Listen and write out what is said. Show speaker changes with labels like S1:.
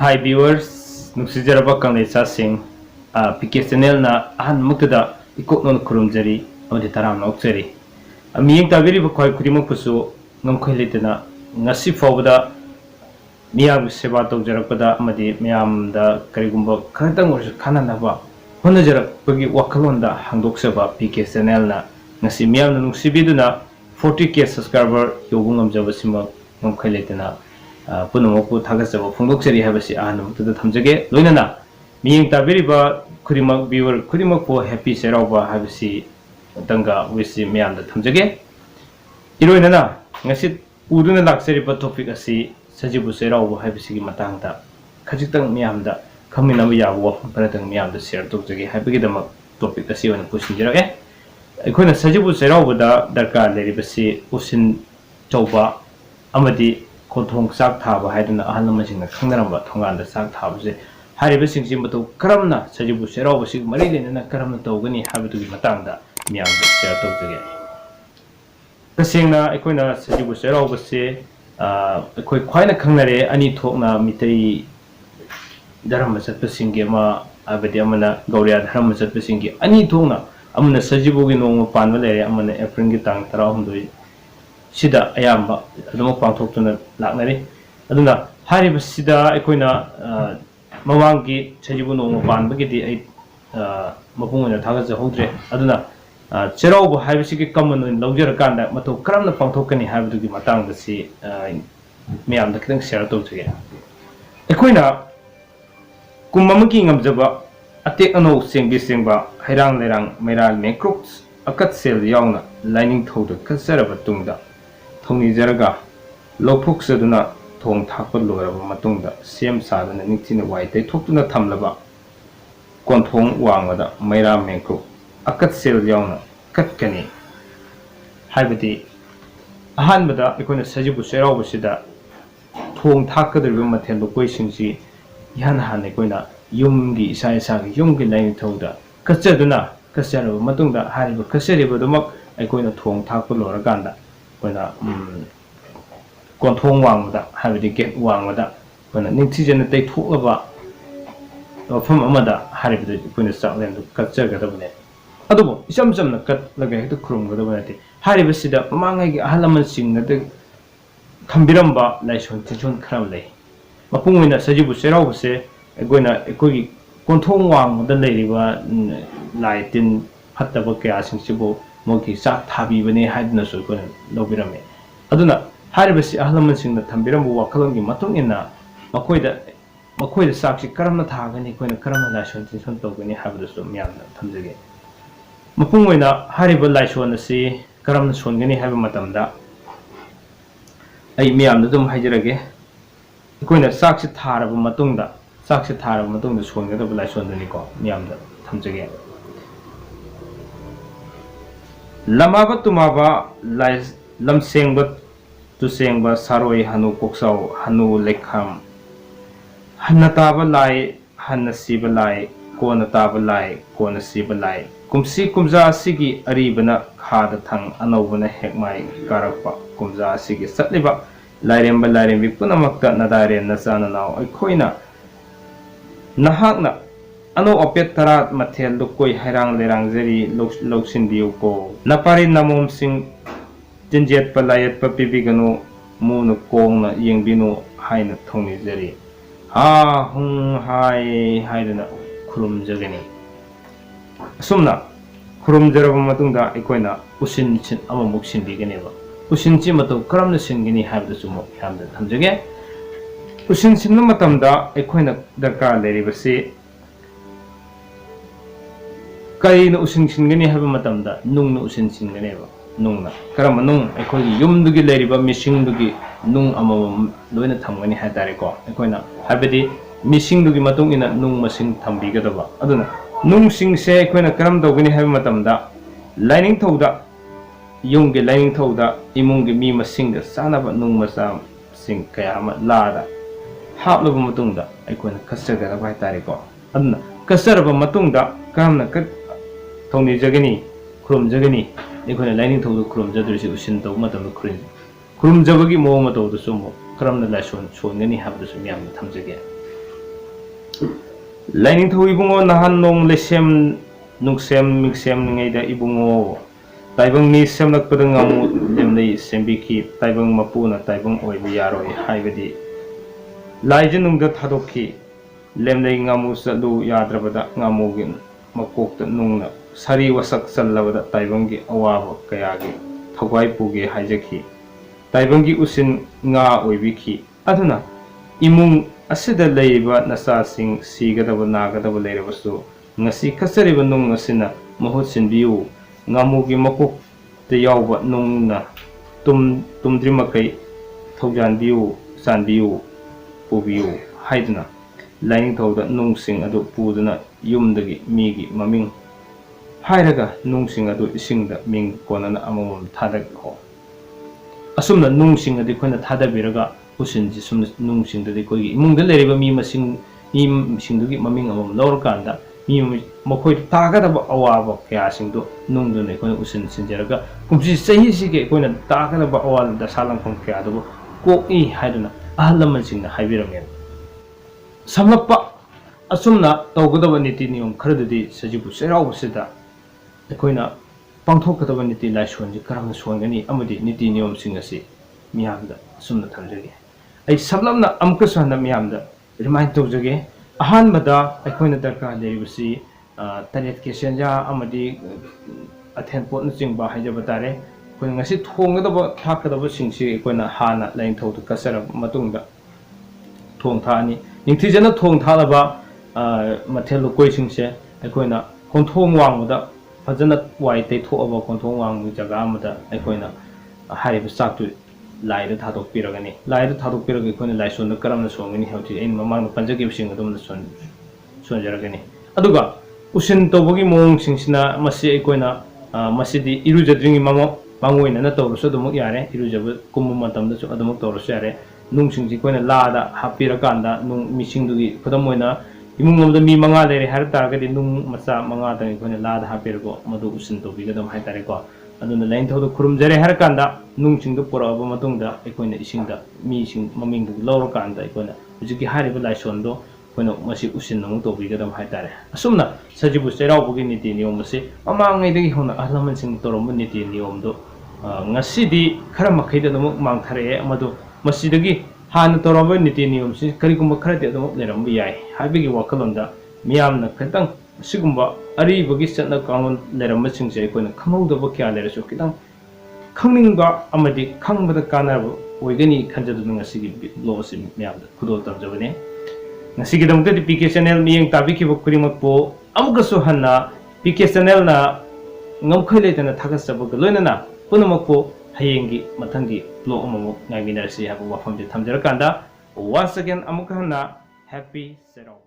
S1: Hi viewers, nuksijaraба kanglecha sing PK channel na ahan muktada ikoknon kurumjari amadi taram nokjari miyeng tabiri ba khoi khudimok pusu ngomkhoi letena ngasi fawda miyam seba tawjarakpada amadi miyamda karigumba kharadang orsu khananaba honajarakpagi wakhalonda hangdoksaba PK channel na ngasi miyamna nuksibiduna 40k subscriber yobung amjabasima ngomkhoi letena पुनमको थागसब फोंदोक्सरी हाबसि आहानमतुदा थमजगे लोइनाना मियें ताबेरिबा खुरिमक व्यूअर खुरिमकको हैप्पी चेराउबा हाबसि दंगा विसि म्यामदा थमजगे इरोइनाना ngasi uduna lakseriba topic asi sajibu Cheiraoba हाबसिगी मतांगदा खजितंग म्यामदा खमिनाबा याबो परतंग म्यामदा शेयर तोजगे हाबगिदमक टॉपिक asi वन पुसिनजरगे अखोना सजिबु चेराउबदा दरकार लेरिबसि उसिन चौबा अमदि Konthong Chak Thaba haiduna ahal lamasingna khangnaramaba thonganda Chak Thabase haribasingsi matou karamna sajibu Cheiraoba sig mari lenana karamna tawgani habidugi matangda miyamda share tawjage tasengna aikoina sajibu Cheiraoba se akoi khwaina khangnare ani thokna mitai dharma chatpasingi ama abadi amana gauriya dharma chatpasingi ani thokna amna sajibugi nongma panwa lere amana April gi tang 13 sida ayamba adum pangthoktuna laknari aduna hariba sida aikoina mawangi sajibu nongma panbagidi ai mapungona thagaja hodre aduna Cheiraoba haibisigi common in lawjarakanda mato karamna pangthokani haibugi matangda si miyamda kitang share tawjage aikoina kummamagi ngamjaba atek ano sengbi sengba hairang lerang mairal mekroks akat sel yauna lining thoda kasaraba tungda thengnajaba lopuksaduna thong thakpa loraba matungda sem sadana ningthina waitai thoktuna thamlaba konthong wangada maira mengkru akat sel yauna katkani haibati ahanbada ikona sajibu Cheiraoba sida thong thakadriba mathel lokoi singsi yan han ikona yumgi isa isa yumgi lain thoda kachaduna kasaraba matungda hariba kasariba dumak ikona thong thakpa loraganda koina konthong wangda habidi get wangda koina ningthijana tai thokaba mafam amada haribida koina chaklen du katchagadabane adubo isam samna katlaga hekta khurumgadabane haribasida mamangai gi ahalaman singna de thambiramba laison tijon khram lei mapungoina sajibu Cheiraoba se koina ekogi konthong wangda leiriba laitin phattaba kya singsibo moki chak thabibane haidna so ko lobirame aduna haribasi ahlamansinna thambirambu wakhalongi matungina makoida chaksi karamna thagani koina karamna laison tinson togani habdusu miyamna thamjage mapungoina hariba laison asi karamna songani haiba matamda ai miyamna dum haijarage koina chaksi tharaba matungda songadaba laison dani ko miyamda thamjage Lamaba tumaba lamsengba tusengba saroi hanu koksau hanu lekham hanataba lai hanasiba lai konataba lai konasiba lai kumsi kumza asigi aribana khada thang anobana hekmai karakpa kumza asigi satliba lairemba lairembi punamakta nadare nasana naw aikoina nahakna ano opet tarat mathel lokoi hairang lerang jeri loksin diu ko napari namom sing jinjet palayat papibigano munu kongna yengbinu haina thongni jeri ha hung hai haidana khurum jagani sumna khurum jaraba matungda ikoina usin chin amamuk sinbiganeba usin chi mato karamna singini habda sumo hamda thamjage usin sinna matamda ikoina darkar leribasi kaina usin singani haba matamda nungna usin singani ba nungna karama nung aikogi yumdugi leriba misingdugi nung amamam loina thamgani haidare ko aikoina habedi misingdugi matungina nung masing thambigadaba aduna nung singse aikoina karam dogani haba matamda lining thoda yumgi lining thoda imungi mi masingda sanaba nung masa sing kayama lada haplaba matungda aikoina kasagada haidare ko aduna kasaraba matungda karamna thongni jagani khrum jagani ekhona lining thodu khrum jadurisi usin taw matam khrum jabagi mo ma taw du sumo karamna laison chongani habdu sum yam thamjage Lainingthau ibungo nahan nong lesem nuksem miksem ningaida ibungo taibang ni semlakpada ngamu lemnei sembiki taibang mapuna taibang oiba yaroi haibadi laije nungda thadokki lemnei ngamu salu yadrabada ngamu makokta nungna sari wasak sallabada taibanggi awaba kayagi thogwai puge haijaki taibanggi usin nga oibiki aduna imung asida leiba nasa sing sigadaba nagadaba leirabasu ngasi kasariba nung asina mahut sinbiu ngamugi makok te yauba nungna tumdri makai thogjanbiu sanbiu pubiu haiduna lainingthauda nungsing adu puduna yumdagi migi maming hairaga nungsing adu isingda ming konana amamam thadakho asumna nungsing adi khona thadabiraga usinji sumna nungsingdadi koigi imungda leriba mi misingdugi maming amam lawrkanda mi makhoi tagadaba awaba kayasingdo nungdune khona usin sinjaraga kumsi sahi sige khona tagadaba awal da salangkhom kayadu koki haiduna ahalamansinga haibirame samlappa asumna tawgadaba niti niyom kharadadi sajibu Cheiraobasida akoina pangthokadaba niti laisonji karamna songani amadi niti niyom singasi miyamda asumna thamjage ai samlamna amkasu handa miyamda remind tawjage ahanbada akoina darka leribasi taret ke senja amadi athen potna chingba haijaba tare koina ngasi thongadaba thakadaba singsi akoina hana lain thawdu kasara matungda thong thani ningthijana thong thalaba mathelu koisingse akoina konthong wangda fajana wai tei thoaba konthong wang jaga amada akoina hariba saktu laida thadok piragani laida thadok piragi akoina laison karamna songani hauti ein mamang panjagi sing adum sonjaragani aduga usin tobagi mong singsina masi akoina masidi irujadringi mangoina na tawrusu adum yare irujaba kummu matamda su adum tawrusu yare nungsingji koina lada hapirakanda nung misingdugi khodamoina imungomda mi manga lere har taragadi nung masa manga tang koina lada hapirgo madu usin tobigadam haitare ko aduna lain thodu khurumjare har kanda nungsingdu poraba matungda koina isingda mi sing mamingdu lawra kanda koina hujiki hariba laisondo koina masi usin nung tobigadam haitare asumna sajibu Cheiraobagi niti niyom masi mamangai dagi hona ahlaman sing torombu niti niyomdo ngasidi khara makhaida dum mangthare amadu masidagi hana toromba niti niyom si karigumba kharati adum leramba yai habigi wakalonda miyamna khatang sigumba aribagi chatna kangon leramba singse akoina khangudaba kya lerasu kitang khangningba amadi khangbada kanarba oigani khanjaduna ngasigi losi miyamda khudol tamjabane ngasigi damta di PK channel miyeng tabiki bukurimak po amukasu hanna PK channel na ngamkhaile tana thagasaba loinana punamak po hayengi mathangi blog amamuk ngaiminarsi habu wafamje thamjarakanda once again amuka hanna happy Cheiraoba